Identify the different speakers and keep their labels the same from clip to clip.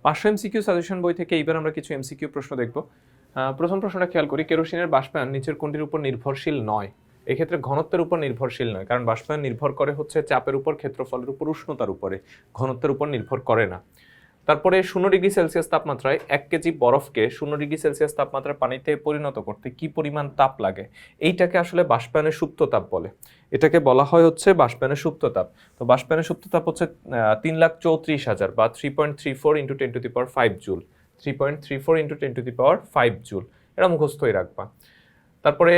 Speaker 1: 500 MCQ suggestion বই থেকে এইবার আমরা কিছু এমসিকিউ প্রশ্ন দেখব। প্রথম প্রশ্নটা খেয়াল করি, কেরোসিনের বাষ্পায়ন নিচের কোনটির উপর নির্ভরশীল নয়? এক্ষেত্রে ঘনত্বের উপর নির্ভরশীল নয়, কারণ বাষ্পায়ন নির্ভর করে হচ্ছে চাপের উপর, ক্ষেত্রফলের উপর, উষ্ণতার উপরে, ঘনত্বের উপর নির্ভর করে না। তারপরে 0 ডিগ্রি সেলসিয়াস তাপমাত্রায় 1 কেজি বরফকে 0 ডিগ্রি সেলসিয়াস তাপমাত্রার পানিতে পরিণত করতে কি পরিমাণ তাপ লাগে? এইটাকে আসলে বাষ্পায়নের সুপ্ত তাপ বলে। এটাকে বলা হয় হচ্ছে বাষ্পায়নের সুপ্ত তাপ। তো বাষ্পায়নের সুপ্ত তাপ হচ্ছে 3,34,000 বা 3.34 × 10⁵ জুল। 3.34 × 10⁵ জুল। এটা মুখস্থই রাখবা। তারপরে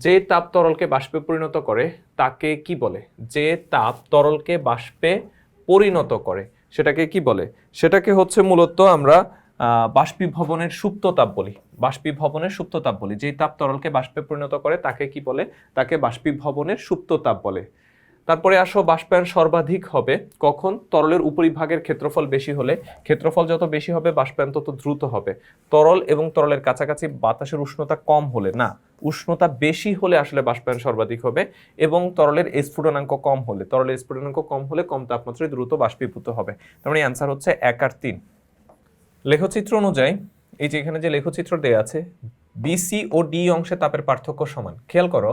Speaker 1: যে তাপ তরলকে বাষ্পে পরিণত করে তাকে কি বলে? যে তাপ তরলকে বাষ্পে পরিণত করে সেটাকে কি বলে? সেটাকে হচ্ছে মূলত আমরা বাষ্পীভবনের সুপ্ত তাপ বলি। বাষ্পীভবনের সুপ্ত তাপ বলি। যেই তাপ তরলকে বাষ্পে পরিণত করে তাকে কি বলে? তাকে বাষ্পীভবনের সুপ্ত তাপ বলে। তারপরে আসো, বাষ্পায়ন সর্বাধিক হবে কখন? তরলের উপরিভাগের ক্ষেত্রফল বেশি হলে। ক্ষেত্রফল যত বেশি হবে বাষ্পায়ন তত দ্রুত হবে। তরল এবং তরলের কাছাকাছি বাতাসের উষ্ণতা কম হলে না, উষ্ণতা বেশি হলে আসলে বাষ্পায়ন সর্বাধিক হবে, এবং তরলের স্ফুটনাঙ্ক কম হলে। তরলের স্ফুটনাঙ্ক কম হলে কম তাপমাত্রায় দ্রুত বাষ্পীভূত হবে। তার মানে অ্যান্সার হচ্ছে 1 আর 3। লেখচিত্র অনুযায়ী এই যে এখানে যে লেখচিত্র দেয়া আছে, বিসি ও ডি অংশে তাপের পার্থক্য সমান। খেয়াল করো,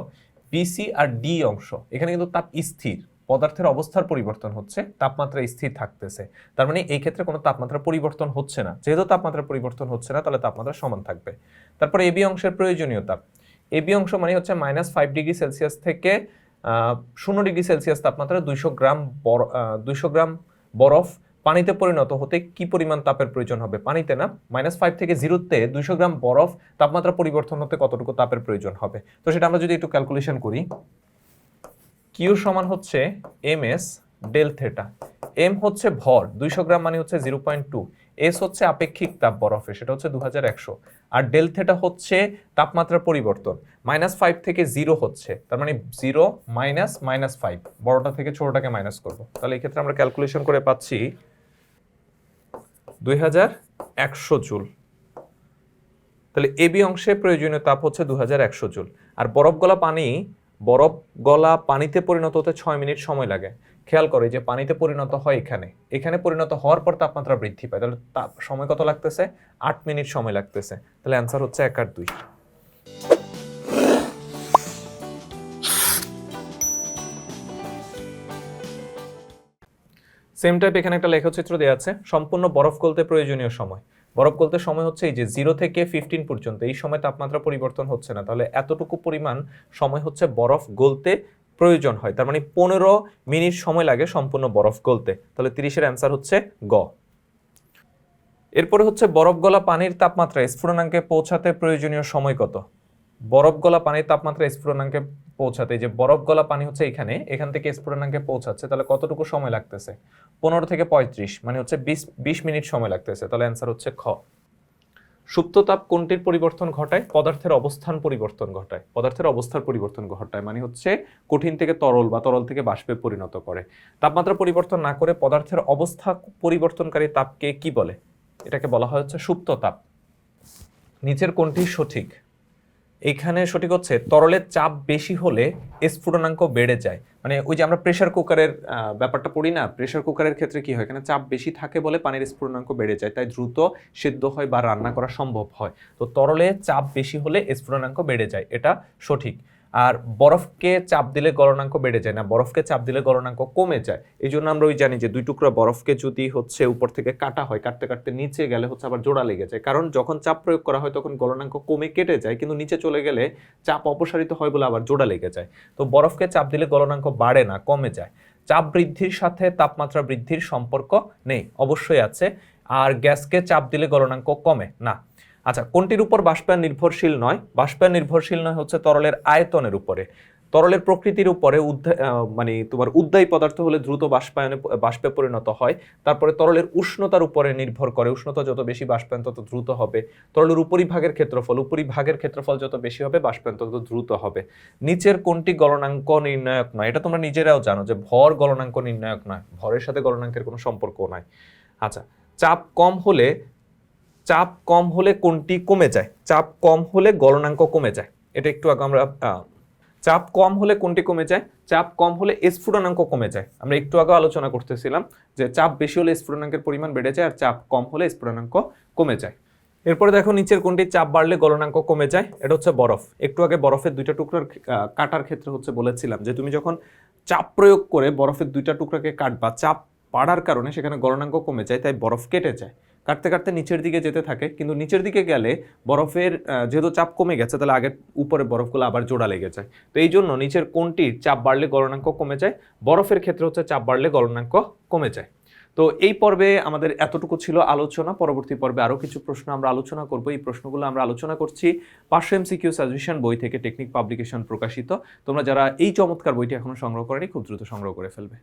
Speaker 1: বিসি আর ডি অংশ, এখানে কিন্তু তাপ স্থির, পদার্থের অবস্থার পরিবর্তন হচ্ছে, তাপমাত্রা স্থির থাকতেছে। তার মানে এই ক্ষেত্রে কোনো তাপমাত্রা পরিবর্তন হচ্ছে না। যেহেতু তাপমাত্রা পরিবর্তন হচ্ছে না, তাহলে তাপমাত্রা সমান থাকবে। তারপরে এবি অংশের প্রয়োজনীয় তাপ। এবি অংশ মানে হচ্ছে -5 ডিগ্রি সেলসিয়াস থেকে 0 ডিগ্রি সেলসিয়াস তাপমাত্রা 200 গ্রাম বরফ পানিতে পরিণত হতে কি পরিমাণ তাপের প্রয়োজন হবে? পানিতে না, -5 থেকে 0-তে 200 গ্রাম বরফ তাপমাত্রা পরিবর্তন হতে কতটুকু তাপের প্রয়োজন হবে? তো সেটা আমরা যদি একটু ক্যালকুলেশন করি, কিউ সমান হচ্ছে ms ডেল থেটা। এম হচ্ছে ভর, 200 গ্রাম মানে হচ্ছে 0.2। এস হচ্ছে আপেক্ষিক তাপ বরফে, সেটা হচ্ছে 2100। আর ডেল থেটা হচ্ছে তাপমাত্রা পরিবর্তন। -5 থেকে 0 হচ্ছে, তার মানে 0 -5, বড়টা থেকে ছোটটাকে মাইনাস করব। তাহলে এই ক্ষেত্রে আমরা ক্যালকুলেশন করে পাচ্ছি 2100 জুল। তাহলে এবি অংশে প্রয়োজনীয় তাপ হচ্ছে 2100 জুল। আর বরফ গলা পানিতে পরিণত হতে 6 মিনিট সময় লাগে। খেয়াল করে যে পানিতে পরিণত হয় এখানে পরিণত হওয়ার পর তাপমাত্রা বৃদ্ধি পায়, তাহলে সময় কত লাগতেছে? 8 মিনিট সময় লাগতেছে। তাহলে অ্যান্সার হচ্ছে 1 আর 2। সেম টাইপ এখানে একটা লেখচিত্র দেওয়া আছে, সম্পূর্ণ বরফ গলতে প্রয়োজনীয় সময়। বরফ গলতে সময় হচ্ছে এই যে 0 থেকে 15 পর্যন্ত, এই সময় তাপমাত্রা পরিবর্তন হচ্ছে না, তাহলে এতটুকু পরিমাণ সময় হচ্ছে বরফ গলতে প্রয়োজন হয়। তার মানে 15 মিনিট সময় লাগে সম্পূর্ণ বরফ গলতে। তাহলে 30-এর অ্যান্সার হচ্ছে গ। এরপরে হচ্ছে বরফ গলা পানির তাপমাত্রা স্ফুটনাঙ্কে পৌঁছাতে প্রয়োজনীয় সময় কত? বরফ গলা পানির তাপমাত্রা স্ফুটনাঙ্কে পৌঁছাতে, যে বরফ গলা পানি হচ্ছে এখান থেকে স্ফুটনাঙ্কে পৌঁছাচ্ছে, তাহলে কতটুকু সময় লাগতেছে? 15 থেকে 35, মানে হচ্ছে 20 মিনিট সময় লাগতেছে। তাহলে অ্যান্সার হচ্ছে খ। সুপ্ত তাপ কোনটির পরিবর্তন ঘটায়? পদার্থের অবস্থান পরিবর্তন ঘটায়। পদার্থের অবস্থার পরিবর্তন ঘটায় মানে হচ্ছে কঠিন থেকে তরল বা তরল থেকে বাষ্পে পরিণত করে। তাপমাত্রা পরিবর্তন না করে পদার্থের অবস্থা পরিবর্তনকারী তাপকে কি বলে? এটাকে বলা হয় হচ্ছে সুপ্ত তাপ। নিচের কোনটি সঠিক? এখানে সঠিক হচ্ছে তরলের চাপ বেশি হলে স্ফুটনাঙ্ক বেড়ে যায়। মানে ওই যে আমরা প্রেসার কুকারের ব্যাপারটা পড়ি না, প্রেসার কুকারের ক্ষেত্রে কি হয়, এখানে চাপ বেশি থাকে বলে পানির স্ফুটনাঙ্ক বেড়ে যায়, তাই দ্রুত সিদ্ধ হয় বা রান্না করা সম্ভব হয়। তো তরলে চাপ বেশি হলে স্ফুটনাঙ্ক বেড়ে যায়, এটা সঠিক। আর বরফকে চাপ দিলে গলনাঙ্ক বেড়ে যায় না, বরফকে চাপ দিলে গলনাঙ্ক কমে যায়। এই জন্য আমরা ওই জানি যে 2 টুকরা বরফকে যদি হচ্ছে উপর থেকে কাটা হয়, কাটতে কাটতে নিচে গেলে হচ্ছে আবার জোড়া লেগে যায়, কারণ যখন চাপ প্রয়োগ করা হয় তখন গলনাঙ্ক কমে কেটে যায়, কিন্তু নিচে চলে গেলে চাপ অপসারিত হয় বলে আবার জোড়া লেগে যায়। তো বরফকে চাপ দিলে গলনাঙ্ক বাড়ে না, কমে যায়। চাপ বৃদ্ধির সাথে তাপমাত্রা বৃদ্ধির সম্পর্ক নেই, অবশ্যই আছে। আর গ্যাসকে চাপ দিলে গলনাঙ্ক কমে না। আচ্ছা, কোনটির উপর বাষ্পায়ন নির্ভরশীল নয়? বাষ্পায়ন নির্ভরশীল নয় হচ্ছে তরলের আয়তনের উপরে। তরলের প্রকৃতির উপরে মানে তোমার উদ্বায়ী পদার্থ হলে দ্রুত বাষ্পে পরিণত হয়। তারপরে তরলের উষ্ণতার উপরে নির্ভর করে, উষ্ণতা যত বেশি বাষ্পায়ন তত দ্রুত হবে। তরলের উপরিভাগের ক্ষেত্রফল যত বেশি হবে বাষ্পায়ন তত দ্রুত হবে। নিচের কোনটি গলনাঙ্ক নির্ণায়ক নয়? এটা তোমরা নিজেরাও জানো যে ভর গলনাঙ্ক নির্ণায়ক নয়, ভরের সাথে গলনাঙ্কের কোনো সম্পর্ক নাই। আচ্ছা, চাপ কম হলে কোনটি কমে যায়? চাপ কম হলে গলনাঙ্ক কমে যায়। এটা একটু আগে আমরা চাপ কম হলে কোনটি কমে যায়? চাপ কম হলে স্ফুটনাঙ্ক কমে যায়। আমরা একটু আগে আলোচনা করতেছিলাম যে চাপ বেশি হলে স্ফুটনাঙ্কের পরিমাণ বেড়ে যায় আর চাপ কম হলে স্ফুটনাঙ্ক কমে যায়। এরপরে দেখো নিচের কোনটি চাপ বাড়লে গলনাঙ্ক কমে যায়? এটা হচ্ছে বরফ। একটু আগে বরফের দুইটা টুকরার কাটার ক্ষেত্রে হচ্ছে বলেছিলাম যে তুমি যখন চাপ প্রয়োগ করে বরফের দুইটা টুকরাকে কাটবা, চাপ বাড়ার কারণে সেখানে গলনাঙ্ক কমে যায়, তাই বরফ কেটে যায়। কাটতে কাটতে নিচের দিকে যেতে থাকে, কিন্তু নিচের দিকে গেলে বরফের যেহেতু চাপ কমে গেছে তাহলে আগের উপরে বরফগুলো আবার জোড়া লেগে যায়। তো এই জন্য নিচের কোনটির চাপ বাড়লে গলনাঙ্ক কমে যায়? বরফের ক্ষেত্রে হচ্ছে চাপ বাড়লে গলনাঙ্ক কমে যায়। তো এই পর্বে আমাদের এতটুকু ছিল আলোচনা। পরবর্তী পর্বে আরও কিছু প্রশ্ন আমরা আলোচনা করব। এই প্রশ্নগুলো আমরা আলোচনা করছি 500 এমসিকিউ সাজেশন বই থেকে, টেকনিক পাবলিকেশন প্রকাশিত। তোমরা যারা এই চমৎকার বইটি এখনো সংগ্রহ করনি খুব দ্রুত সংগ্রহ করে ফেলবে।